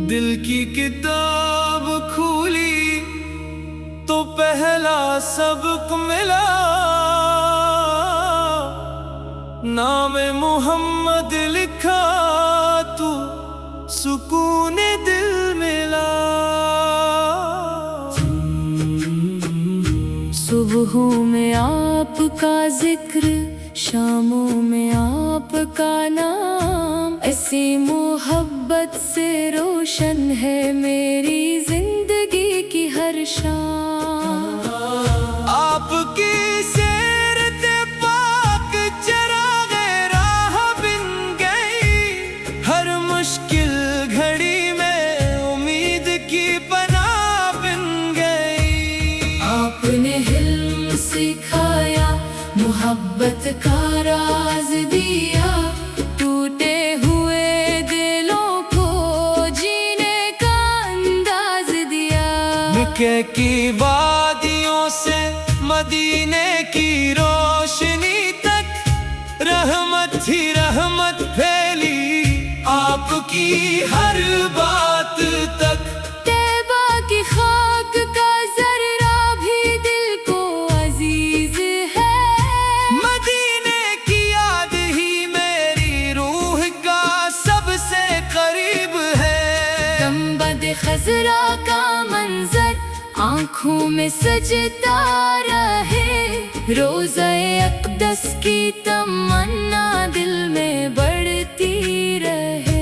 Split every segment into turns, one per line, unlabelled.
دل کی کتاب کھولی تو پہلا سبق ملا، نام محمد لکھا تو سکون دل ملا۔
صبحوں میں آپ کا ذکر، شاموں میں آپ کا نام، ایسی محبت سے روشن ہے میری زندگی کی ہر شام۔
آپ کی سیرت پاک چراغ راہ بن گئی، ہر مشکل گھڑی میں امید کی پناہ بن گئی۔
آپ نے علم سکھایا، محبت کا راز دیا، ٹوٹے ہوئے دلوں کو جینے کا انداز دیا۔
مکے کی وادیوں سے مدینے کی روشنی تک، رحمت ہی رحمت پھیلی آپ کی ہر بات تک۔
طیبہ کی خاک کا ذرہ بھی دل کو عزیز ہے،
مدینے کی یاد ہی میری روح کا سب سے قریب ہے۔
گنبد خضرا کا منظر آنکھوں میں سجتا رہے، روضہ اقدس کی تمنا دل میں بڑھتی رہے۔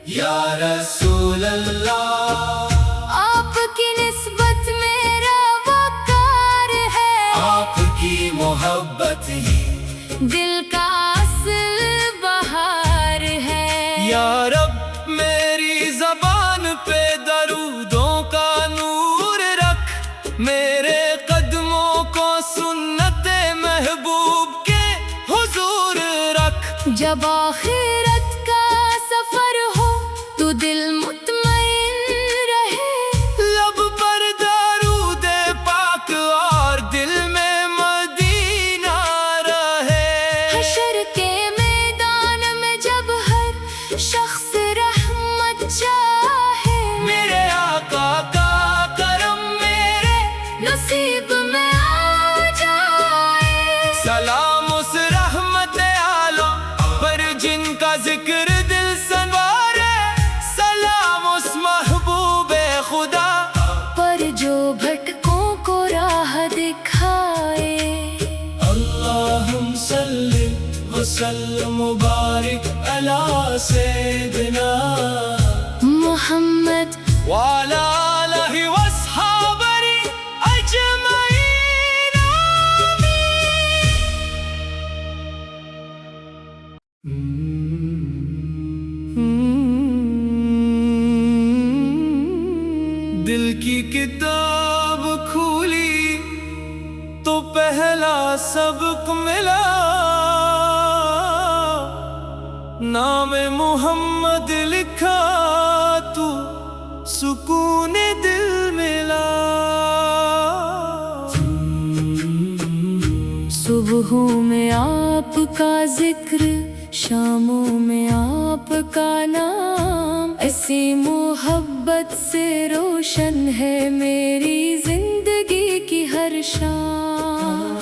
یا رسول اللہ،
آپ کی نسبت میرا وقار ہے،
آپ کی محبت ہی
دل کا اصل بہار ہے۔
یا رب میری زبان پہ درودوں کا نور رکھ، میرے قدموں کو سنت محبوب کے حضور رکھ۔
جب آخرت کا سفر ہو تو دل مطمئن رہے،
لب پر درود پاک اور دل میں مدینہ رہے۔
حشر کے میدان میں جب ہر شخص رحمت چاہے،
میرے آقا کا کرم میرے
نصیب میں آ جائے۔
سلام اس رحمت عالم پر جن کا ذکر دل سنوارے، سلام اس محبوب خدا
پر جو بھٹکوں کو راہ دکھائے۔
اللہم صلی وسلم وبارک علی سیدنا
محمد
وعلی آلہ واصحابہ اجمعین، دل کی کتاب کھولی تو پہلا سبق ملا، نام محمد لکھا تو سکون دل ملا۔
صبحوں میں آپ کا ذکر، شاموں میں آپ کا نام، ایسی محبت سے روشن ہے میری زندگی کی ہر شام۔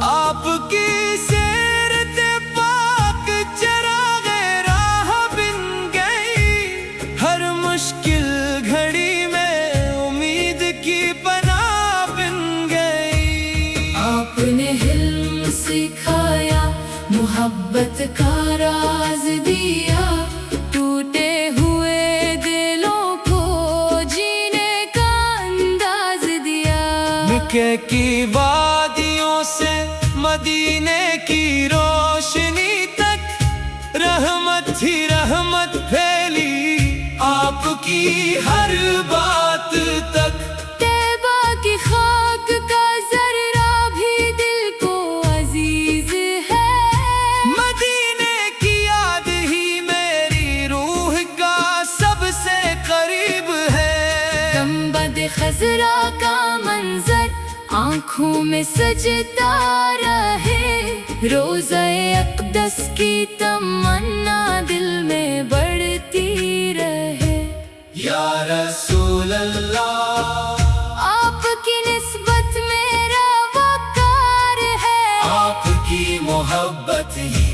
آپ کی سیرت پاک چراغ راہ بن گئی، ہر مشکل گھڑی میں امید کی پناہ بن گئی۔
آپ نے علم سکھایا، محبت کا راز دیا، ٹوٹے ہوئے دلوں کو جینے کا انداز دیا۔
مکے کی وادیوں سے مدینے کی روشنی تک، رحمت ہی رحمت پھیلی آپ کی ہر بات تک۔
طیبہ کی خاک کا ذرہ بھی دل کو عزیز ہے،
مدینے کی یاد ہی میری روح کا سب سے قریب ہے۔
گنبد خضرا کا منظر آنکھوں میں سجتا رہے، روزہ اقدس کی تمنا دل میں بڑھتی رہے۔
یا رسول اللہ،
آپ کی نسبت میرا وقار ہے،
آپ کی محبت ہی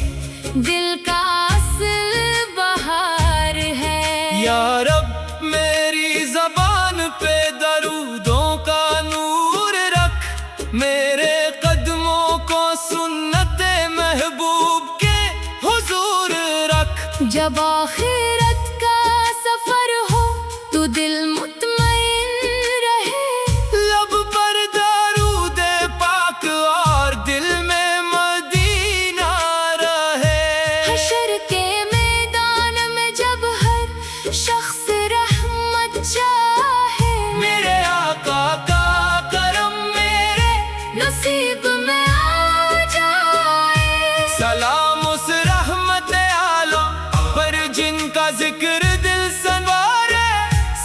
دل کا اصل بہار ہے۔
یا رب میری زبان پہ درودوں کا نور رکھ، میرے قدموں کو سنت محبوب کے حضور رکھ۔
جب آخرت کا سفر ہو تو دل مطمئن رہے،
لب پر درود پاک اور دل میں مدینہ رہے۔
حشر کے میدان میں جب ہر شخص رحمت چاہے،
میرے آقا کا کرم میرے
نصیب میں آ جائے۔
سلام اس رحمت عالم پر جن کا ذکر دل سنوارے،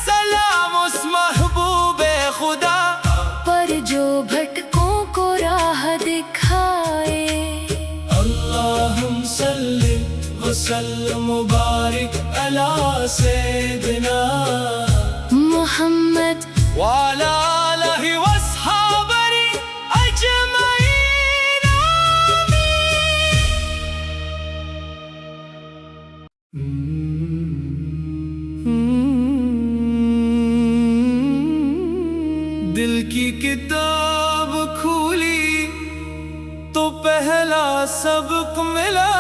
سلام اس محبوب خدا
پر جو بھٹکوں کو راہ دکھائے۔
اللہم صلی وسلم مبارک علی سیدنا
محمد
وعلی آلہ واصحابہ اجمعین، آمین۔ دل کی کتاب کھولی تو پہلا سبق ملا،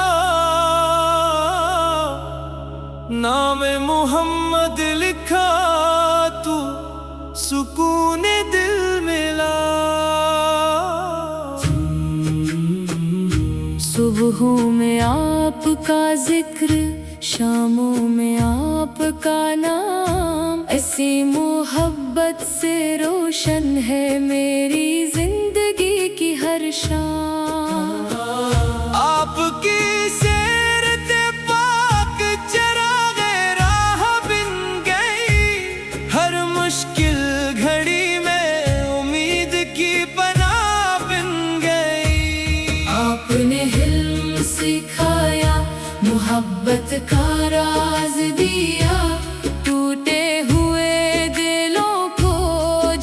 نام محمد لکھا تو سکون دل ملا۔
صبحوں میں آپ کا ذکر، شاموں میں آپ کا نام، ایسی محبت سے روشن ہے میری زندگی کی ہر شام۔
آپ کی سیرت پاک چراغ راہ بن گئی، ہر مشکل گھڑی میں امید کی پناہ بن گئی۔
آپ نے حلم سکھایا، محبت کا راز دیا، ٹوٹے ہوئے دلوں کو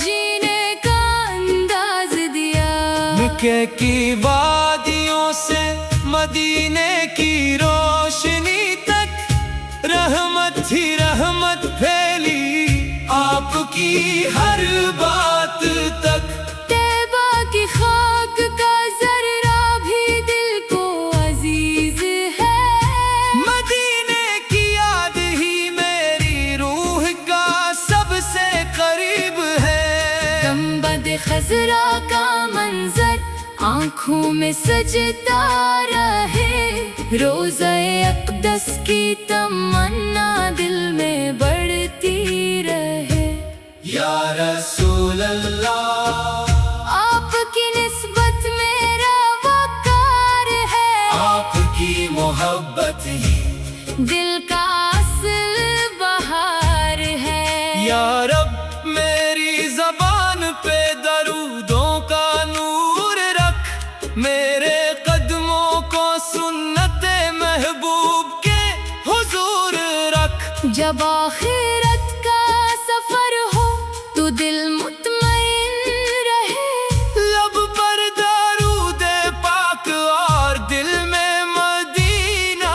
جینے کا انداز دیا۔
مکے کی وادیوں سے مدینے کی روشنی تک، رحمت ہی رحمت پھیلی آپ کی ہر بات تک۔
طیبہ کی خاک کا ذرہ بھی دل کو عزیز ہے،
مدینے کی یاد ہی میری روح کا سب سے قریب ہے۔
گنبد خضرا کا منظر آنکھوں میں سجتا رہے، روزہ اقدس کی تمنا دل میں بڑھتی رہے۔
یا رسول اللہ،
آپ کی نسبت میرا وقار ہے،
آپ کی محبت ہی
دل کا اصل بہار ہے۔
یا رب میری زبان پہ درودوں کا نور رکھ، میرے قدموں کو سنت محبوب کے حضور رکھ۔
جب آخرت کا سفر ہو تو دل مطمئن رہے،
لب پر درود پاک اور دل میں مدینہ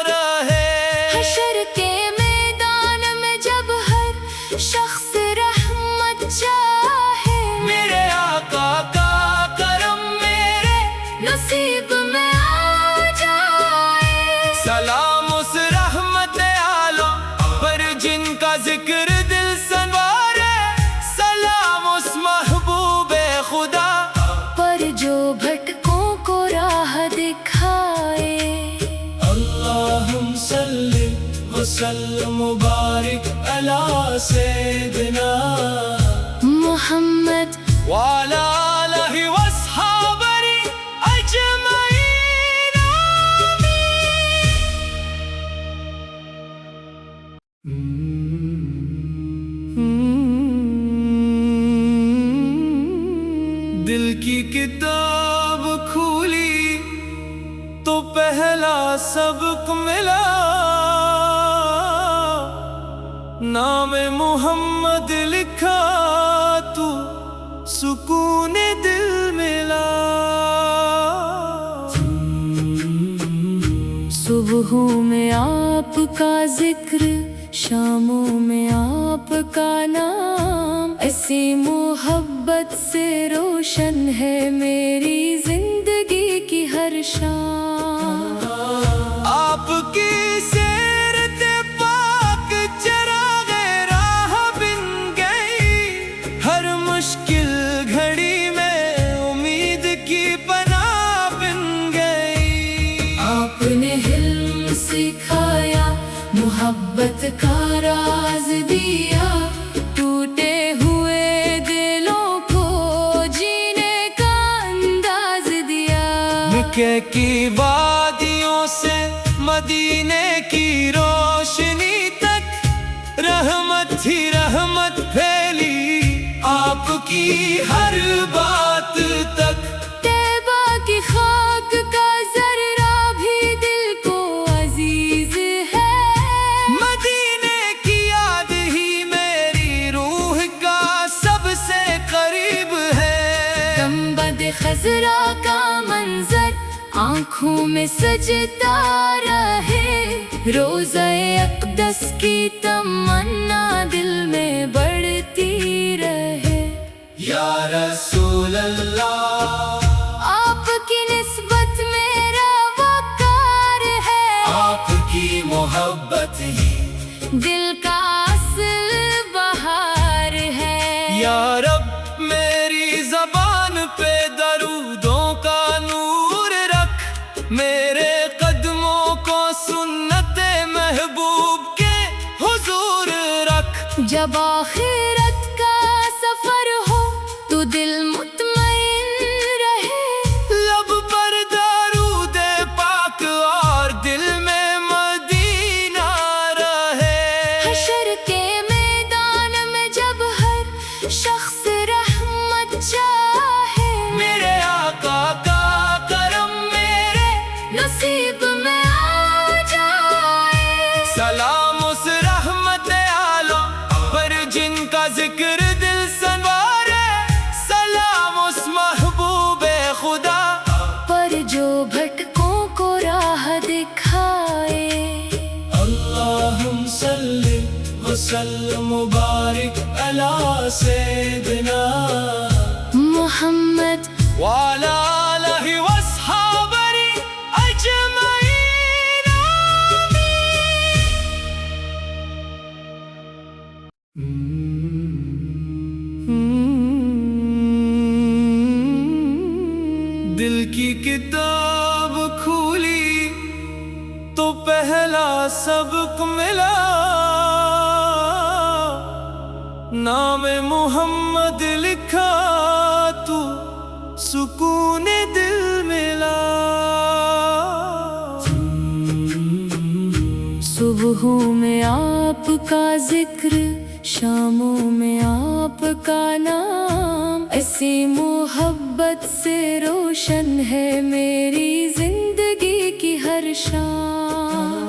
رہے۔
حشر کے میدان میں جب ہر شخص رحمت چاہے،
میرے آقا کا کرم میرے
نصیب میں آ جائے۔
سلام اس رحمت عالم پر جن کا ذکر دل سنوارے، سلام اس محبوب خدا
پر جو بھٹکوں کو راہ دکھائے۔
اللہم صلی وسلم مبارک علی سیدنا
محمد
وعلی آلہ واصحابہ اجمعین، آمین۔ دل کی کتاب کھولی تو پہلا سبق ملا، نام محمد لکھا تو سکون دل ملا۔
صبحوں میں آپ کا ذکر، شاموں میں آپ کا نام، ایسی محبت سے روشن ہے میری زندگی کی ہر شام۔
آپ کی سیرت پاک چراغ راہ بن گئی، ہر مشکل گھڑی میں امید کی پناہ بن گئی۔
آپ نے حلم سکھایا، محبت کا راز دیا، ٹوٹے ہوئے دلوں کو جینے کا انداز دیا۔
مکے کی وادیوں سے مدینے کی روشنی تک، رحمت ہی رحمت پھیلی آپ کی ہر بات تک۔
طیبہ کی خاک کا ذرہ بھی دل کو عزیز ہے،
مدینے کی یاد ہی میری روح کا سب سے قریب ہے۔
گنبد خضرا کا منظر آنکھوں میں سجتا رہے، روضہ اقدس کی تمنا دل میں بڑھتی رہے۔
یا رسول اللہ،
آپ کی نسبت میرا وقار ہے،
آپ کی محبت ہی
دل کا اصل بہار ہے۔
یا رب میری زبان پہ درودوں کا نور رکھ، میرے قدموں کو سنت محبوب کے حضور رکھ۔
جب آخرت کا سفر ہو تو دل مطمئن رہے،
لب پر درود پاک اور دل میں مدینہ رہے۔
حشر کے میدان میں جب ہر شخص رحمت چاہے،
میرے آقا کا کرم میرے
نصیب میں آ جائے۔
سلام اس رحمت عالم پر جن کا ذکر دل سنوارے، سلام اس محبوب خدا
پر جو بھٹکوں کو راہ دکھائے۔
اللہم صلی وسلم مبارک علی سیدنا
محمد
وعلی آلہ واصحابہ اجمعین آمین۔ دل کی کتاب کھولی تو پہلا سبق ملا، نام محمد لکھا تو سکون دل ملا۔
صبحوں میں آپ کا ذکر، شاموں میں آپ کا نام، ایسی محبت سے روشن ہے میری زندگی کی ہر شام۔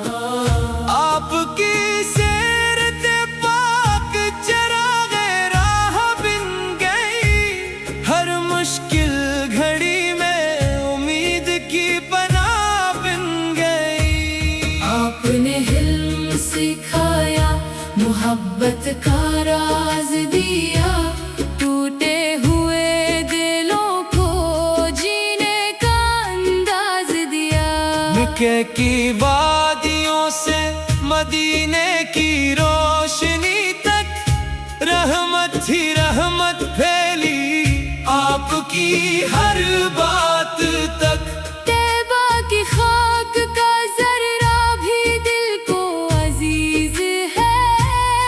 آپ کی سیرت پاک چراغ راہ بن گئی، ہر مشکل گھڑی میں امید کی پناہ بن گئی۔
آپ نے حلم سکھایا، محبت کا راز دیا، ٹوٹے ہوئے دلوں کو جینے کا انداز دیا۔
مکے کی وادیوں سے مدینے کی روشنی تک، رحمت ہی رحمت پھیلی آپ کی ہر بات تک۔
طیبہ کی خاک کا ذرہ بھی دل کو عزیز ہے،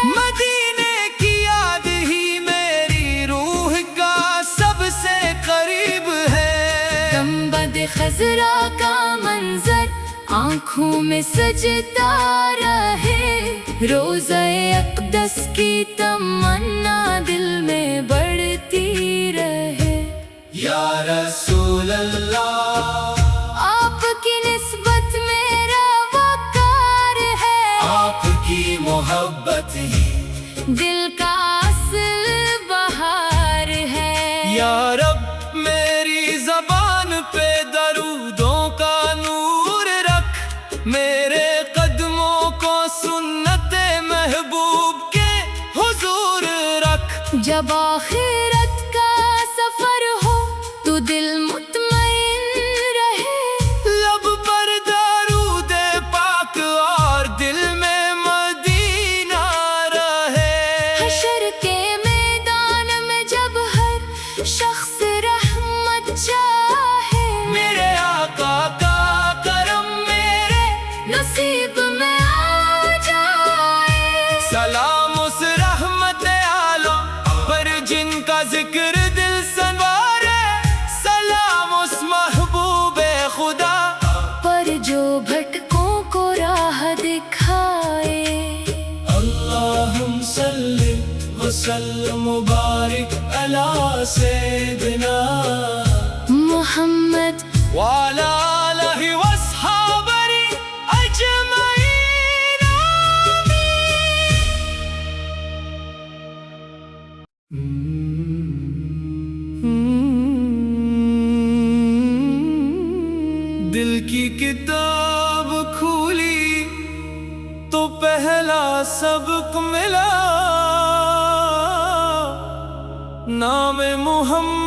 مدینے کی یاد ہی میری روح کا سب سے قریب ہے۔
گنبد خضرا کا منظر آنکھوں میں سجتا رہے، روضہ اقدس کی تمنا دل میں بڑھتی رہے۔
یا رسول اللہ،
آپ کی نسبت
میرے قدموں کو سنت محبوب کے حضور رکھ۔
جب آخرت کا سفر ہو تو دل مطمئن رہے،
لب پر درود پاک اور دل میں مدینہ رہے۔
حشر کے میدان میں جب ہر شخص رحمت چاہے،
میرے آقا کا کرم میرے
نصیب میں آ جائے۔
سلام اس رحمت عالم پر جن کا ذکر دل سنوارے، سلام اس محبوب خدا
پر جو بھٹکوں کو راہ دکھائے۔
اللہم صلی وسلم مبارک علی سیدنا
محمد
وعلی آلہ واصحابہ اجمعین دل کی کتاب کھولی تو پہلا سبق ملا، نام محمد